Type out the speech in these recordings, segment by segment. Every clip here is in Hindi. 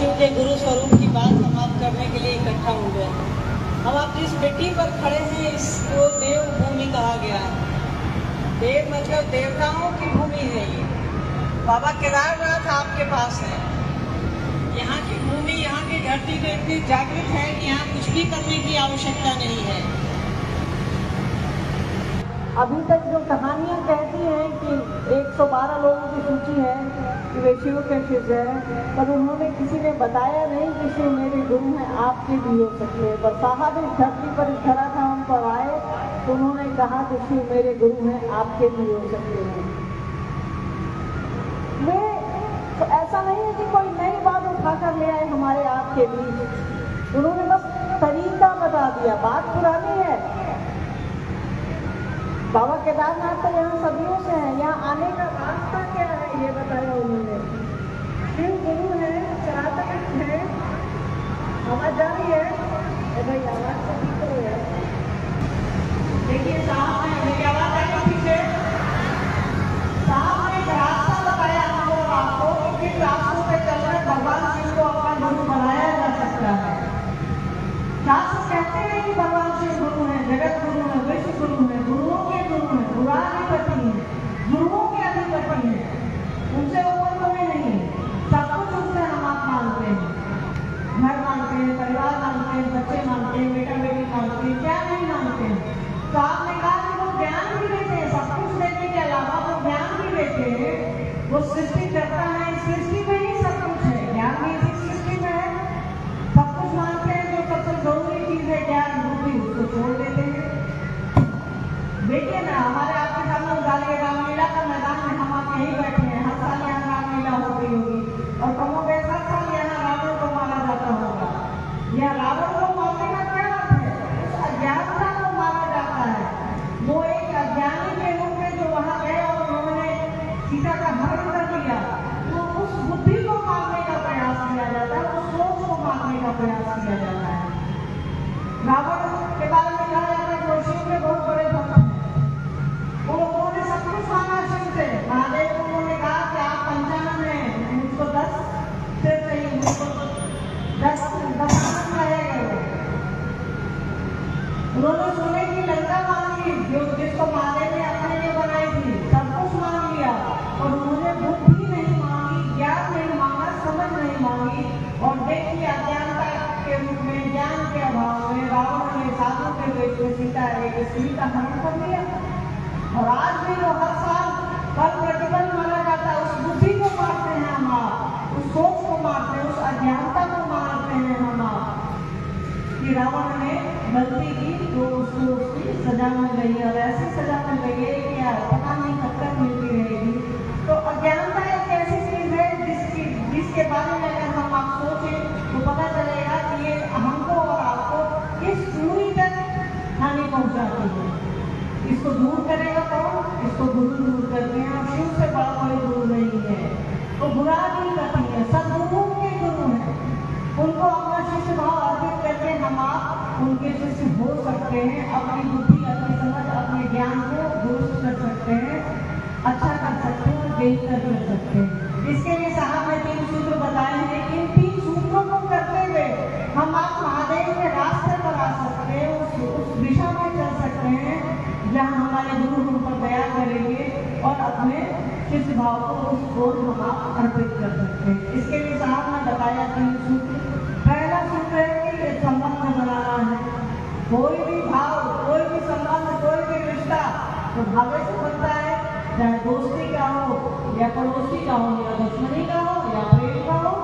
शिव के गुरु स्वरूप की बात समाप्त करने के लिए इकट्ठा हुए हैं। हम आप जिस मिट्टी पर खड़े हैं इसको देव भूमि कहा गया है। देव मतलब देवताओं की भूमि है ये। बाबा केदारनाथ आपके पास है। यहाँ की भूमि, यहाँ की धरती तो इतनी जागृत है कि यहाँ कुछ भी करने की आवश्यकता नहीं है। अभी तक जो कहानियाँ कहती हैं कि 112 लोगों की सूची है कि वे शिव के शिष्य हैं, पर उन्होंने किसी ने बताया नहीं कि शिव मेरे गुरु हैं, आपके भी हो सकते हैं। पर साहब इस धरती पर, इस धराधाम पर आए तो उन्होंने कहा कि शिव मेरे गुरु हैं, आपके भी हो सकते हैं। वे तो ऐसा नहीं है कि कोई नई बात उठाकर ले आए हमारे आपके बीच। उन्होंने बस तरीका बता दिया, बात पुरानी है। बाबा केदारनाथ तो यहाँ सदियों से है, यहाँ आने का रास्ता क्या है ये बताया उन्होंने। शिव गुरु है, सनातन है, आवाज जा रही है भाई, आवाज तो ठीक करो यार। देखिए साहब ने, मेरी आवाज आ रही पीछे, साहब ने एक रास्ता बताया हमको आपको कि किस रास्तों पे चलकर भगवान शिव को अपना गुरु बनाया जा सकता है। शास्त्र कहते हैं कि भगवान शिव गुरु है, जगत गुरु है, विश्व गुरु है, गुरुओं के गुरु है, गुरुआधिपति है, गुरुओं के अधिपति है, उनसे ऊपर कोई नहीं। सब कुछ उनसे हम आप मानते हैं, घर मानते हैं, परिवार मानते हैं, बच्चे मानते हैं, बेटा बेटी मानते हैं, क्या नहीं मानते हैं। तो आपने कहा कि वो ज्ञान भी देते हैं, सब कुछ देने के अलावा वो ज्ञान भी देते हैं। वो सृष्टि करता है, सृष्टि में ही सब कुछ है, ज्ञान भी इसी सृष्टि में है। सब कुछ मानते हैं, जो सबसे जरूरी चीज है ज्ञान बुद्धि, उसको छोड़ देते हैं। देखिए ना, हमारे आपके सामने उदाहरण रामलीला का मैदान में हम आप यहीं बैठे हैं। हर साल यहाँ रामलीला हो रही होगी और कमों के हर साल यहाँ रावण को मारा जाता होगा। यह रावण को मारने का क्या अर्थ है? उस अज्ञानता को मारा जाता है। वो एक अज्ञानी के रूप में जो वहाँ गए और उन्होंने सीता का हरण कर दिया, तो उस बुद्धि को मारने का प्रयास किया जाता है, उस सोच को मारने का प्रयास किया जाता है। रावण के बारे में कहा जाता है कि शिव के बहुत बड़े भक्त हैं। उन्होंने सब कुछ मांगा शिव से। महादेव को उन्होंने कहा कि आप 55 में मुझको 10 से चाहिए, मुझको 10 आनंद रहेगा। उन्होंने सोने की लंका मांगी जो जिसको महादेव ने अपने लिए बनाई थी, सब कुछ मांग लिया और उन्होंने बुद्धि नहीं मांगी, ज्ञान नहीं मांगा, समझ नहीं मांगी। और देखिए अज्ञानता के रूप में, ज्ञान के अभाव में रावण ने साधु के वेश में सीता हरण कर दिया। और आज भी वो हर साल पर प्रतिबंध माना जाता है। उस बुद्धि को मारते हैं हम आप, उस सोच को मारते हैं, उस अज्ञानता को मारते हैं हम आप। कि रावण ने गलती की तो उसको उसकी सजा मिल गई और ऐसी सजा मिल गई है कि यार पता नहीं कब तक मिलती रहेगी। तो अज्ञानता एक ऐसी चीज है जिसके बारे में अगर हम आप सोचें तो पता चलेगा कि ये हमको और आपको किस दूरी तक हानि पहुंचाती है। इसको दूर करेगा कौन? इसको गुरु दूर करते हैं। और शिव से बड़ा कोई गुरु नहीं है। वो बुरा नहीं करती है, सदगुरुओं के गुरु हैं। उनको अपना शिष्य भाव अर्पित करके हम आप उनके शिष्य हो सकते हैं। अपनी बुद्धि, अपनी समझ, अपने ज्ञान को दुरुस्त कर सकते हैं, अच्छा कर सकते हैं और बेहतर कर सकते हैं। इसके लिए साहब ने 3 सूत्र बताए हैं। इन 3 सूत्रों को करते हुए हम आप महादेव के रास्ते पर आ सकते हैं, उस दिशा में चल सकते हैं जहाँ हमारे गुरु हम पर दया करेंगे और अपने शिष्य भाव को उसको हम आप अर्पित कर सकते हैं। इसके लिए साहब ने बताया 3 सूत्र। पहला सूत्र है कि संबंध बनाना है। कोई भी भाव, कोई भी संबंध, कोई भी रिश्ता तो भावे से बनता है, चाहे दोस्ती का हो या पड़ोसी का हो या दुश्मनी का हो या प्रेम का हो।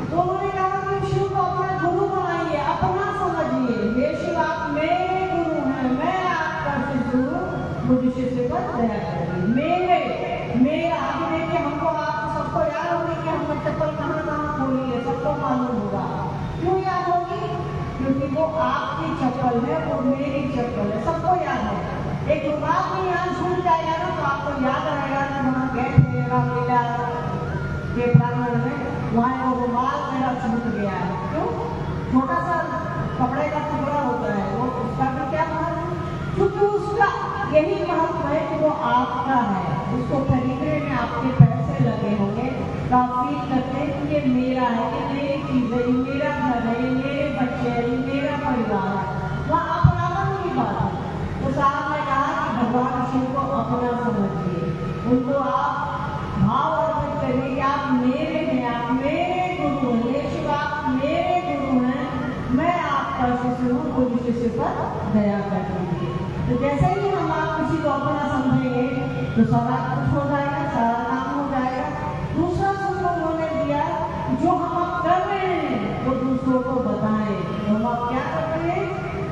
तो उन्होंने कहा कि शिव को अपना गुरु बनाइए, अपना समझिए। ये शिव आप मेरे गुरु हैं, मैं आपका शिष्य हूँ, मुझे शिष्य पर दया करिए। मेरा आगे देखिए, हमको आप सबको याद होगी कि हमने चप्पल कहाँ खोली है, सबको मालूम होगा। क्यों याद होगी? क्योंकि वो आपकी चप्पल है और मेरी चप्पल है, सबको याद है। एक बात भी यहाँ छूट जाएगा ना तो आपको याद रहेगा कि वहाँ गए थे रामलीला के प्रांगण में, वहाँ वो रुमाल मेरा छूट गया है। क्यों? छोटा सा कपड़े का टुकड़ा होता है, वो उसका भी क्या महत्व? क्योंकि उसका यही महत्व है कि वो आपका है। उसको खरीदने में आपके पैसे लगे होंगे, तो आप फील करते हैं कि ये मेरा है, ये मेरे उनको आप भाव अर्पित करिए कि आप मेरे हैं, आप मेरे गुरु हैं, यीशु आप मेरे गुरु हैं, मैं आपका शिष्य हूँ, मुझ शिष्य पर दया कर दीजिए। तो जैसे ही हम आप किसी को अपना समझेंगे तो सारा कुछ हो जाएगा, सारा काम हो जाएगा। दूसरा सुख उन्होंने दिया, जो हम आप कर रहे हैं वो दूसरों को बताएं। तो हम आप क्या करते हैं,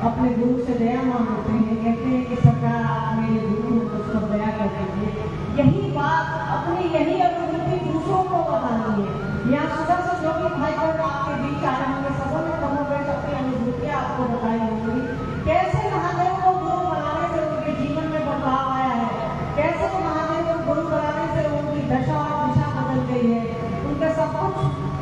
अपने गुरु से दया मांगते हैं, कहते हैं कि सरकार आप मेरे गुरु हैं तो उसको दया कर दीजिए। यही बात अपनी यही अनुभूति दूसरों को बतानी है। यहाँ सुबह से जो भी भाई बहन आपके बीच आए होंगे, सबों ने कमोबेश अपनी अनुभूतियाँ आपको बताई होंगी। कैसे महादेव को गुरु बनाने से उनके जीवन में बदलाव आया है, कैसे महादेव को गुरु बनाने से उनकी दशा और दिशा बदल गई है, उनका सब कुछ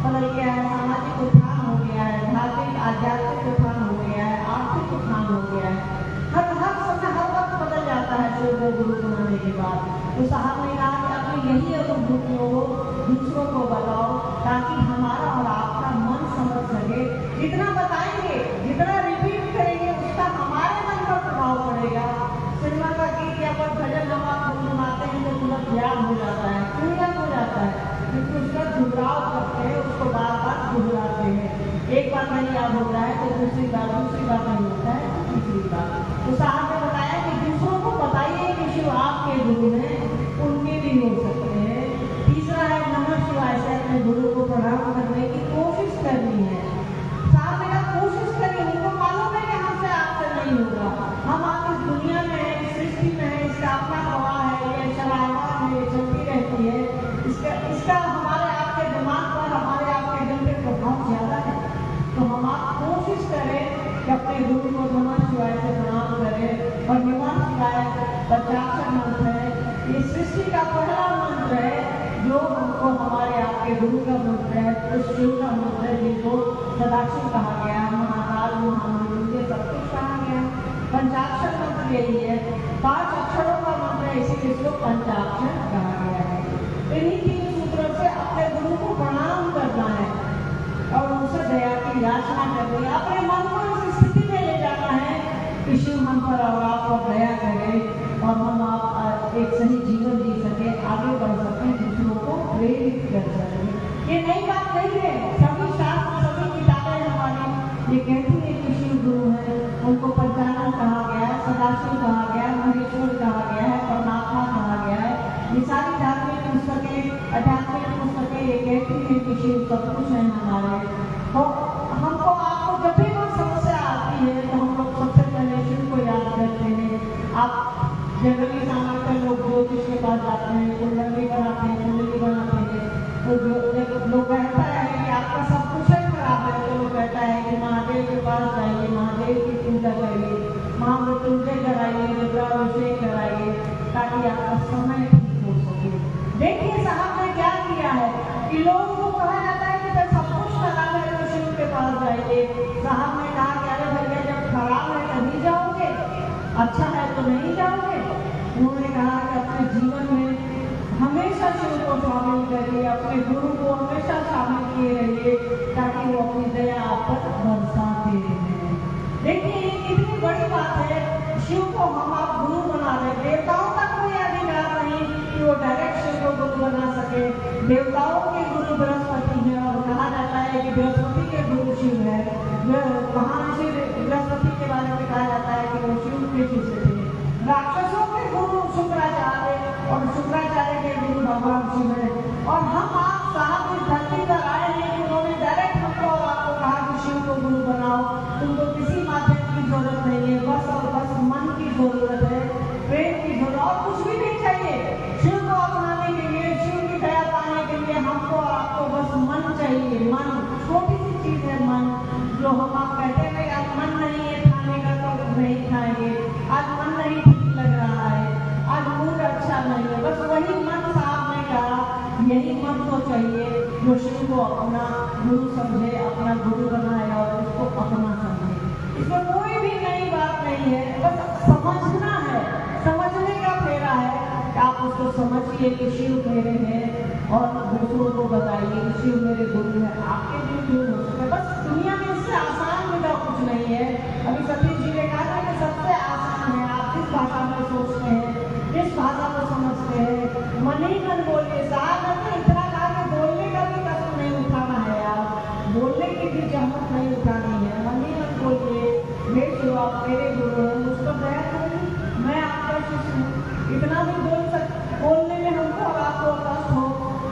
बदल गया है। सामाजिक उत्थान हो गया है, धार्मिक आध्यात्मिक उत्थान हो गया है, आर्थिक उत्थान हो गया है। हर समय हर वक्त बदल जाता है शिव को गुरु बनाने के बाद। तो साहब ने कहा कि अपनी यही अनुभूतियों को दूसरों को बताओ ताकि हमारा और आपका मन समझ सके। जितना बताएंगे, जितना रिपीट करेंगे, उसका हमारे मन पर प्रभाव पड़ेगा। सिनेमा का गीत या कोई भजन हम आप गुनगुनाते हैं तो तुरंत याद हो जाता है। क्यों याद हो जाता है? क्योंकि उसका दोहराव करते हैं, उसको बार बार दोहराते हैं। एक बार नहीं याद होता है तो दूसरी बार नहीं होता है तो तीसरी बार। तो साहब ने बताया कि दूसरों को बताइए कि शिव आपके गुरु हैं, उनके भी हो सकते हैं। तीसरा है नमः शिवाय से अपने गुरु को प्रणाम करने की कोशिश करनी है। साहब ने कहा कोशिश करिए, उनको मालूम है कि हमसे आपसे नहीं होगा। हम आप इस दुनिया में है, इस सृष्टि में है, इसका अपना प्रवाह है, ये शराबत है, ये चलती रहती है। इसका हमारे आपके दिमाग पर, हमारे आपके दिल पे प्रभाव ज्यादा है। तो हम आप कोशिश करें कि अपने गुरु को नमः शिवाय से प्रणाम करें। और नमः शिवाय पंचाक्षर मंत्र है, ये सृष्टि का पहला मंत्र है जो हमको हमारे आपके गुरु का मंत्र है, तो शिव का मंत्र है जिनको सदाशिव कहा गया, महाकाल, महामृत्युंजय सब कुछ कहा गया। पंचाक्षर मंत्र यही है, 5 अक्षरों का मंत्र है, इसीलिए इसको पंचाक्षर कहा गया है। इन्हीं 3 सूत्रों से अपने गुरु को प्रणाम करना है और उनसे दया की याचना करनी है। अपने मन को इस स्थिति में ले जाना है कि शिव हम पर और आप पर दया करें और हम आप एक सही जीवन जी सके, आगे बढ़ सकें, दूसरों को प्रेरित कर सकें। ये नई बात नहीं है, सभी शास्त्र, सभी किताबें हमारी ये कहती है कि शिव गुरु है, उनको पंचानन कहा गया है, सदाशिव कहा गया है, महेश्वर कहा गया है, परमात्मा कहा गया है। ये सारी धार्मिक पुस्तकें, आध्यात्मिक पुस्तकें ये कहती है कि शिव सब कुछ है हमारे। तो हमको आपको जब भी कोई समस्या आती है तो हम लोग सबसे पहले शिव को याद करते हैं। आप जनरली सामान्य लोग ज्योतिष के पास जाते हैं, कुंडली बनाते हैं, कुंडली बनाते हैं, तो जो लोग कहता है कि आपका सब कुछ है खराब है, तो लोग कहता है कि महादेव के पास जाइए, महादेव की पूजा करिए, महामृत्युंजय कराइए, रुद्राभिषेक कराइए ताकि आपका समय ठीक हो सके। देखिए साहब ने क्या किया है कि लोगों को कहा जाता है कि जब सब कुछ खराब है तो शिव के पास जाइए। साहब ने कहा कि अरे भैया जब खराब है तभी जाओगे, अच्छा है तो नहीं जाओगे। उन्होंने कहा कि अपने जीवन में हमेशा शिव को शामिल करिए, अपने गुरु को हमेशा शामिल किए रहिए ताकि वो अपनी दया आप पर बरसाते रहें। देखिए ये कितनी बड़ी बात है, शिव को हम आप गुरु बना रहे। देवताओं का कोई अधिकार नहीं कि वो डायरेक्ट शिव को गुरु बना सके। देवताओं के गुरु बृहस्पति है और कहा जाता है कि बृहस्पति के गुरु शिव है। महान शिव बृहस्पति के बारे में कहा जाता है कि वो शिव के शिष्य थे। राक्षसों के गुरु शुक्राचार्य और शुक्राचार्य के गुरु भगवान शिव है। और हम आप साहब इस धरती पर आए हैं कि उन्होंने डायरेक्ट हमको और आपको कहा कि शिव को गुरु बनाओ। तुमको किसी माध्यम की जरूरत नहीं है, बस और बस मन की जरूरत है, प्रेम की जरूरत, और कुछ भी नहीं चाहिए। शिव को अपनाने के लिए, शिव की दया पाने के लिए हमको और आपको बस मन चाहिए। मन छोटी सी चीज है, मन जो हम आप कहते हैं कि आज मन नहीं है खाने का तो नहीं खाएंगे, आज मन नहीं ठीक लग रहा है, आज मूड अच्छा नहीं है, बस वही मन साहब ने कहा यही मन तो चाहिए जो शिव को अपना गुरु समझे, अपना गुरु बनाए और उसको अपना समझे। इसमें कोई भी नई बात नहीं है, बस समझना है, समझने का फेरा है कि आप उसको समझिए कि शिव मेरे हैं और दूसरों को बताइए कि शिव मेरे गुरु है, आपके भी गुरु हो सके। बस दुनिया में इससे आसान विधा कुछ नहीं है। अभी सतीश जी ने कहा था कि सबसे आसान है, आप जिस भाषा में सोचते हैं, जिस भाषा को समझते हैं, मन की भी जहमत नहीं उठानी है। मन ही मन बोलिए, भेज आप मेरे गुरु हैं, मुझ पर दया करिए, मैं आपका शिष्य हूँ। इतना भी बोलने में हमको और आपको कष्ट हो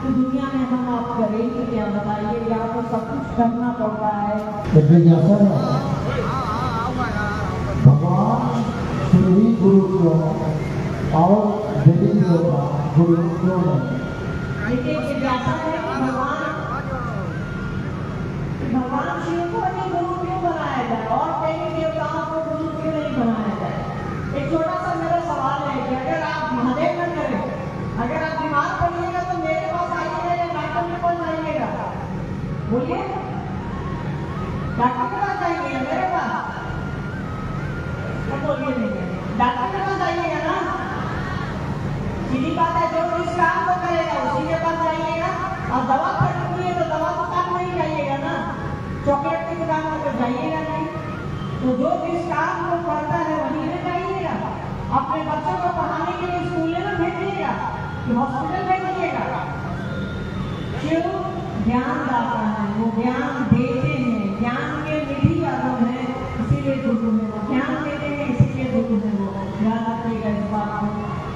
तो दुनिया में हम आप करेंगे क्या बताइए? या तो सब कुछ करना पड़ता है। भगवान श्री गुरु को और देवी देवता गुरु क्यों नहीं? देखिए जिज्ञासा है कि भगवान शिव को ही गुरु क्यों बनाया जाए और देवी देवताओं को गुरु क्यों नहीं बनाया जाए? एक छोटा सा मेरा सवाल है कि अगर आप महादेव न करें, अगर आप बीमार पड़िएगा तो मेरे पास आइएगा या डॉक्टर के पास आइएगा? बोलिए, डॉक्टर के पास आइएगा मेरे पास? तो बोलिए नहीं, डॉक्टर के पास आइएगा ना? सीधी बात है, जो इस काम को करेगा उसी के पास जाइएगा। और दवा खरीदनी है तो दवा दुकान में ही जाइएगा ना, चॉकलेट की दुकान में तो जाइएगा नहीं। तो जो जिस काम को करता है वहीं में जाइएगा। अपने बच्चों को पढ़ाने के लिए स्कूल में भेजिएगा कि हॉस्पिटल भेजिएगा। क्यों? ज्ञान दाता है, वो ज्ञान देते हैं, ज्ञान के निधि आगम है, इसीलिए गुरु है। वो ज्ञान देते हैं इसीलिए गुरु है। वो याद रखिएगा इस बात को।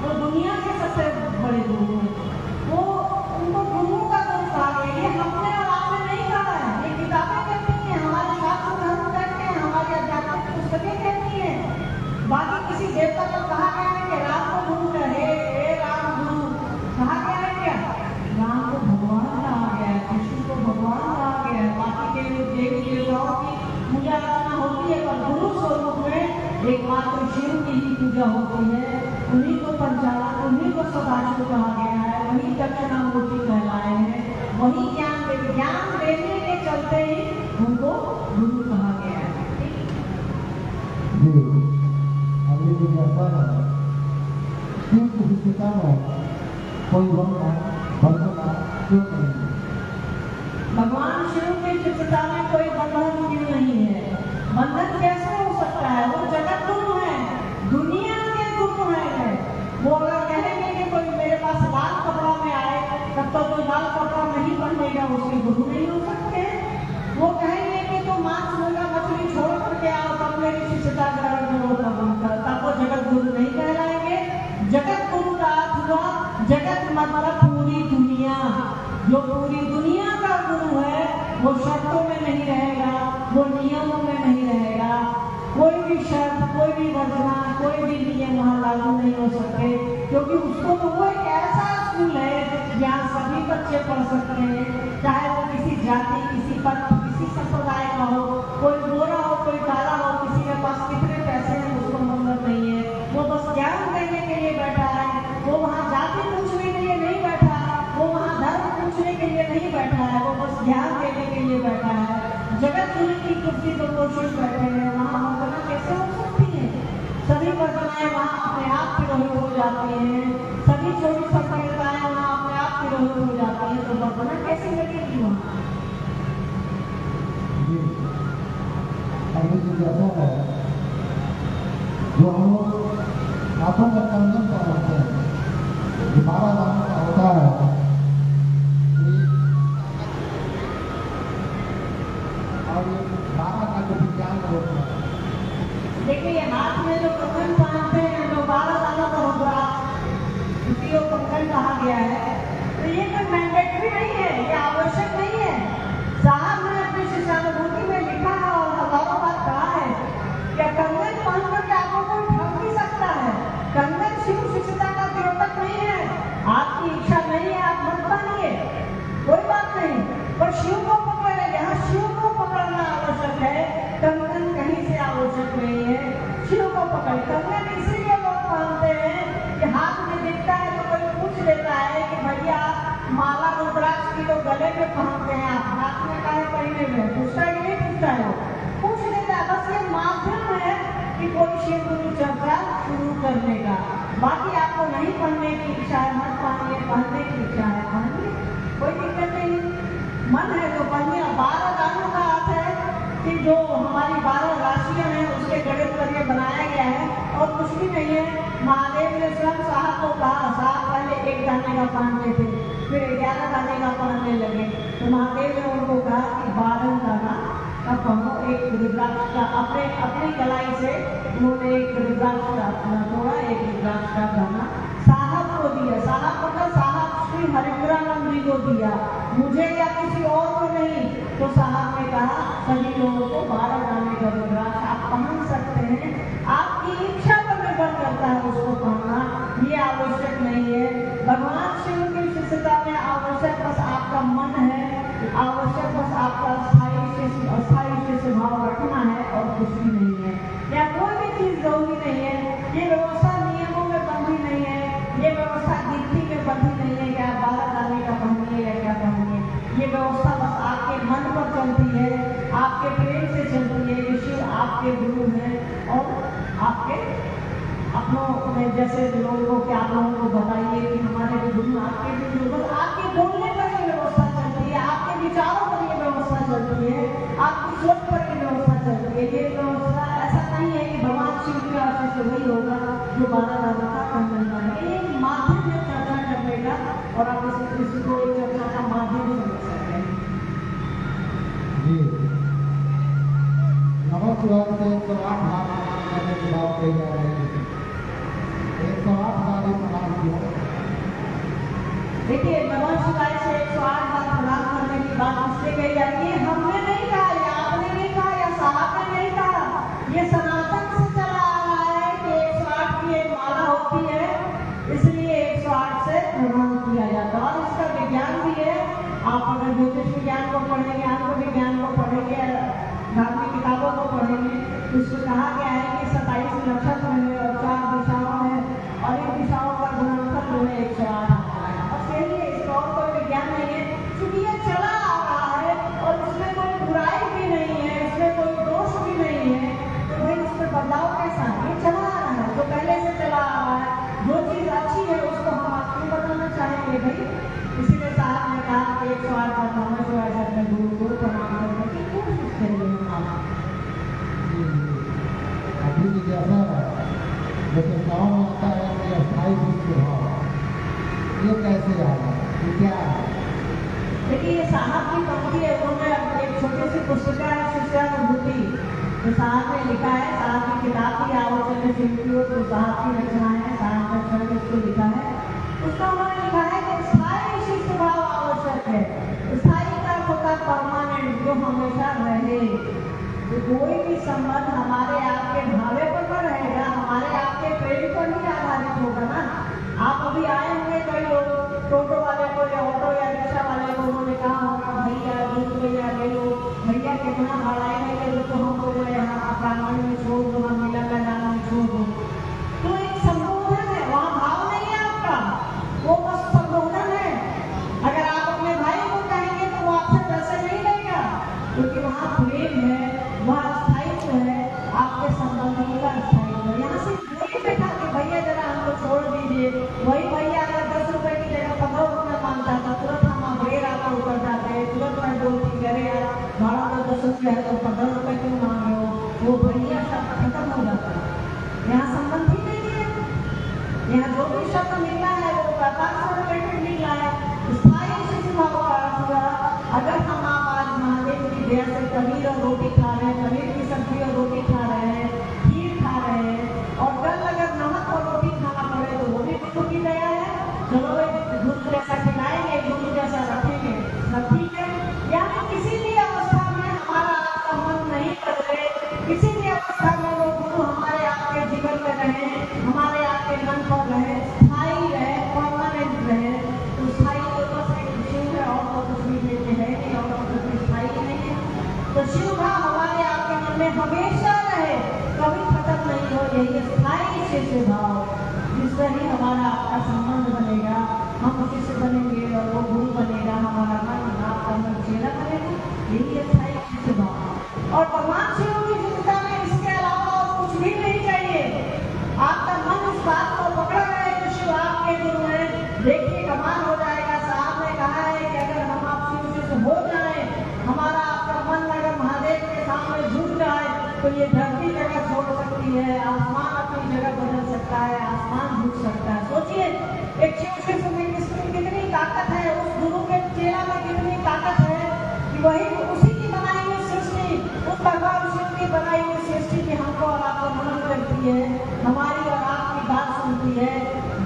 वो दुनिया के सबसे बड़े गुरु हैं। वो उनको गुरु का गुण कहा गया। ये हमने और आपने नहीं कहा है, ये किताबें कहती हैं, हमारे शास्त्र धर्म कहते हैं, हमारी आध्यात्मिक पुस्तकें कहती हैं। बाकी किसी देवता को कहा गया है कि राम को गुरु कहे, हे राम गुरु कहा गया है क्या? राम को भगवान कहा गया है, कृष्ण को भगवान कहा गया है। बाकी के देवी देवताओं की पूजा अर्चना होती है, पर गुरु स्वरूप में एकमात्र शिव की ही पूजा होती है। उन्हीं को पंचालन, उन्हीं को सदाशिव कहा गया है, वही दक्षिणामूर्ति कहलाए हैं, वही ज्ञान देने के चलते ही उनको गुरु कहा गया है। अभी भी ऐसा है कि किसी पिता में कोई बनना क्यों नहीं? भगवान शिव के चित्रता में कोई बंधन क्यों नहीं है? बंधन कैसे हो सकता है? वो जगत गुरु है, दुनिया के गुरु है। वो अगर कहेंगे कि कोई मेरे पास लाल कपड़ा में आए तब तो जो लाल कपड़ा नहीं पहनेगा उसके गुरु नहीं हो सकते। वो कहेंगे कि तो मांस मुर्गा मछली छोड़ करके आओ तब मेरी शिष्यता ग्रहण करो, तब वो जगत गुरु नहीं कहलाएंगे। जगत गुरु का अर्थ हुआ, जगत मतलब पूरी दुनिया। जो पूरी दुनिया का गुरु है वो शर्तों में नहीं रहेगा, वो नियमों में नहीं रहेगा। कोई भी शर्त, कोई भी वर्जना, कोई भी नियम वहाँ लागू नहीं हो सकते, क्योंकि उसको तो वो एक ऐसा स्कूल है जहाँ सभी बच्चे पढ़ सकते हैं, चाहे वो किसी जाति, किसी पंथ, किसी संप्रदाय का हो, कोई गोरा हो, कोई काला हो, किसी के पास कितने पैसे हैं उसको मतलब नहीं है। वो बस ज्ञान देने के लिए बैठा है। वो वहाँ जाति पूछने के लिए नहीं बैठा, वो वहाँ धर्म पूछने के लिए नहीं बैठा है, वो बस ज्ञान देने के लिए बैठा है। जगत गुरु की कुर्सी पर कोशिश बैठे हैं, वहाँ वर्तना कैसे हो सकती है? सभी वर्तनाएं वहाँ अपने आप तिरोहित हो जाती हैं, सभी छोटी संप्रदाएं वहाँ अपने आप तिरोहित हो जाती हैं, तो वर्तना कैसे लगेगी वहाँ? अभी तो जैसा है जो हम लोग आंखों में कंगन पहनते हैं, 12 दानों का होता है, और 12 का जो विज्ञान होता है। देखिए हाथ में जो कंगन पहनते हैं जो 12 दानों का होगा, उसी को कंगन कहा गया है। तो ये कोई मैंडेटरी नहीं है, ये आवश्यक नहीं है। साहब ने अपनी शिक्षानुभूति में लिखा है और हजारों बार कहा है कि कंगन पहन कर आपको कोई ठग नहीं सकता है। कंगन शिव शिक्षता का द्योतक नहीं है। आपकी इच्छा नहीं है, आप मत पहनिए, कोई बात नहीं, पर शिव को पकड़े, यहाँ शिव को पकड़ना आवश्यक है, कंगन कहीं से आवश्यक नहीं है। शिव को पकड़, कंगन इसीलिए लोग पहनते हैं कि हाथ में दिखता है तो कोई पूछ लेता है कि भैया माला रुद्राक्ष की तो गले में पहनते हैं, आप हाथ में काहे पहने हुए? पूछता है कि नहीं पूछता है? पूछ लेता है। बस ये माध्यम है कि कोई शिव गुरु चर्चा शुरू करने का। बाकी आपको नहीं पढ़ने की इच्छा है मत पढ़िए, पढ़ने की इच्छा है पढ़िए, कोई दिक्कत नहीं। मन है तो पढ़िए। 12 दानों का अर्थ है कि जो हमारी 12 राशियां हैं उसके गणित पर ये बनाया गया है और कुछ भी नहीं है। महादेव ने स्वयं साहब को कहा, साहब पहले एक दाने का पहनते थे, फिर 11 गाने का पढ़ने लगे। तो महादेव ने उनको कहा कि 12 गाना का पढ़ो। एक रुद्राक्ष का अपनी कलाई से उन्होंने एक रुद्राक्ष का अपना तोड़ा, एक रुद्राक्ष का गाना साहब को दिया। साहब मतलब साहब श्री हरिपुरानंद जी को दिया, मुझे या किसी और को नहीं। तो साहब ने कहा सभी लोगों को 12 गाने का रुद्राक्ष आप पहन सकते हैं, आपकी इच्छा पर निर्भर करता है उसको पहनना, ये आवश्यक नहीं है। भगवान शिव की शिष्यता में आवश्यक बस आपका मन है, आवश्यक बस आपका अस्थायी से भाव रखना है और कुछ भी नहीं है। या कोई भी चीज जरूरी नहीं है। ये व्यवस्था नियमों में बंधी नहीं है, ये व्यवस्था गिनती में बंधी नहीं है कि आप 12 गाने का पहनिए या क्या पहनिए। ये व्यवस्था बस आपके मन पर चलती है, आपके प्रेम से चलती है। शिव आपके गुरु हैं और आपके अपनों में जैसे लोगों को आप लोगों को बताइए कि हमारे गुरु आपके भी गुरु, आपके बोलने पर ये व्यवस्था चलती है, आपके विचारों पर ये व्यवस्था चलती है, आपकी सोच पर ये व्यवस्था चलती है। ये व्यवस्था ऐसा नहीं है कि भगवान शिव के आशीष से वही होगा जो 12 गाना का खंडन है। ये माध्यम है चर्चा करने का और आप इसी को एक चर्चा का माध्यम समझ सकते हैं। जी नमः शिवाय से 108 भाग करने की बात कही जा रही है। 108 गाने प्रणाम किया। देखिए भगवान शिवाय से 108 बार प्रणाम करने की बात इसलिए कही जाती है, हमने नहीं कहा या आपने नहीं कहा या साहब ने नहीं कहा, ये सनातन से चला आ रहा है कि 108 की एक माला होती है, इसलिए 108 से प्रणाम किया जाता है। और इसका विज्ञान भी है। आप अगर ज्योतिष विज्ञान को पढ़ेंगे, अंक विज्ञान को पढ़ेंगे, धार्मिक किताबों को पढ़ेंगे, तो इसमें कहा गया है कि 27 नक्षत्र है और 4 दिशाओं है और इन दिशाओं का गुणनफल जो है 108 आता है। बस यही है, इसका और कोई विज्ञान नहीं है। क्योंकि ये चला आ रहा है और इसमें कोई बुराई भी नहीं है, इसमें कोई दोष भी नहीं है, तो भाई इसमें बदलाव कैसा है? ये चला आ रहा है, तो पहले से चला आ रहा है। जो चीज अच्छी है उसको हम आपको बताना चाहेंगे भाई। इसीलिए साहब ने कहा कि 108 बार नमः शिवाय से अपने गुरु को प्रणाम करने की कोशिश करिए। अभी भी जैसा जैसे गाँव में आता है कि अस्थायी भाव, ये कैसे आया, ये क्या है? देखिए ये साहब की पंक्ति है, उन्होंने एक छोटी सी पुस्तिका है शिष्यानुभूति, तो साहब ने लिखा है। साहब की किताब की आवश्यक है शिवकी, तो साहब की रचना है, साहब ने स्वयं उसको लिखा है। उसका उन्होंने लिखा है कि स्थायी शिष्य भाव आवश्यक है। स्थायी का होता परमानेंट, जो हमेशा रहे। तो कोई भी संबंध हमारे आपके भावे पर रहेगा, हमारे आपके प्रेम पर ही आधारित होगा ना। आप अभी आए होंगे, कई लोग टोटो वाले को या ऑटो या रिक्शा वाले को उन्होंने कहा होगा भैया दूध भैया ले लो, भैया कितना भाड़ा है ले लो, तो हमको जो है यहाँ प्रांगण में छोड़ दो, हम मेला मैदान में छोड़ दो। तो एक संबोधन है, वहाँ भाव नहीं है आपका, वो बस संबोधन है। अगर आप अपने भाई को कहेंगे तो वो आपसे पैसे नहीं लेगा, क्योंकि वहाँ प्रेम है, वहाँ स्थायित्व है, आपके संबंधों का स्थायित्व है। यहाँ से कोई बैठा कि भैया जरा हमको छोड़ दीजिए, वही भैया अगर 10 रुपए की जगह 15 रुपये मांगता था, तुरंत हम अबेर आकर उतर जाते हैं, तुरंत मैं बोलती करे यार भाड़ा तो 10 रुपये है तो 15 रुपये क्यों मांग रहे हो, वो भैया शब्द खत्म हो जाता है। यहाँ संबंध ही नहीं है। यहाँ जो भी शब्द मिला है वो व्यापार से रिलेटेड मिला है। स्थायी शिष्य भाव का अर्थ हुआ, अगर हम आप आज महादेव की दया से पनीर और रोटी खा रहे हैं, पनीर की सब्जी और रोटी खा रहे हैं, खीर खा रहे हैं, और कल अगर नमक और रोटी खाना पड़े तो वो भी गुरु की दया है। चलो गुरु जैसा खिलाएंगे, गुरु जैसा रखेंगे, सब ठीक है। यानी किसी भी अवस्था में हमारा आपका मन नहीं बदले, किसी भी अवस्था में वो गुरु हमारे आपके जीवन में रहे, हमारे आपके मन पर रहे, स्थायी रहे, परमानेंट रहे। तो स्थायी तो बस एक शिव है और तो कुछ भी लेते हैं नहीं, और तो कुछ स्थायी नहीं है। तो शिव भाव हमारे आपके मन में हमेशा रहे, कभी खत्म नहीं हो। यही स्थायी शिष्य भाव, जिससे ही हमारा आपका संबंध बनेगा, हम शिष्य बनेंगे और वो गुरु बनेगा, हमारा मन आपका मन चेला बनेगा। यही स्थायी शिष्य भाव। और भगवान शिव की चिंता में इसके अलावा और कुछ भी नहीं चाहिए। आपका मन इस बात को पकड़ रहे कि शिव आपके गुरु हैं, देखिए कमाल हो जाएगा। साहब ने कहा है कि अगर हम आप शिव शिष्य हो जाए, हमारा आपका मन अगर महादेव के सामने झुक जाए, तो ये धरती जगह छोड़ सकती है, आसमान अपनी जगह बदल सकता है, आसमान झुक सकता है। सोचिए एक शिव शिष्य में कितनी ताकत है। उस सुनती है, हमारी और आपकी बात सुनती है।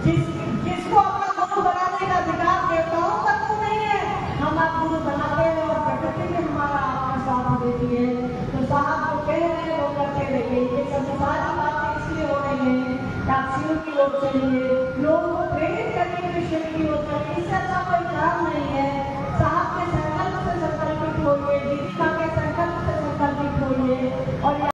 जिसको अपना गुरु बनाने का अधिकार देवताओं का तो नहीं है, हम आप गुरु बनाते हैं और प्रकृति में हमारा आपका साथ देती है। तो साहब जो कह रहे हैं वो करते रहिए। ये सब सारी बातें इसलिए हो रही है ताकसियों की ओर चलिए, लोगों को प्रेरित करने के लिए की ओर चलिए। इससे अच्छा कोई काम नहीं है।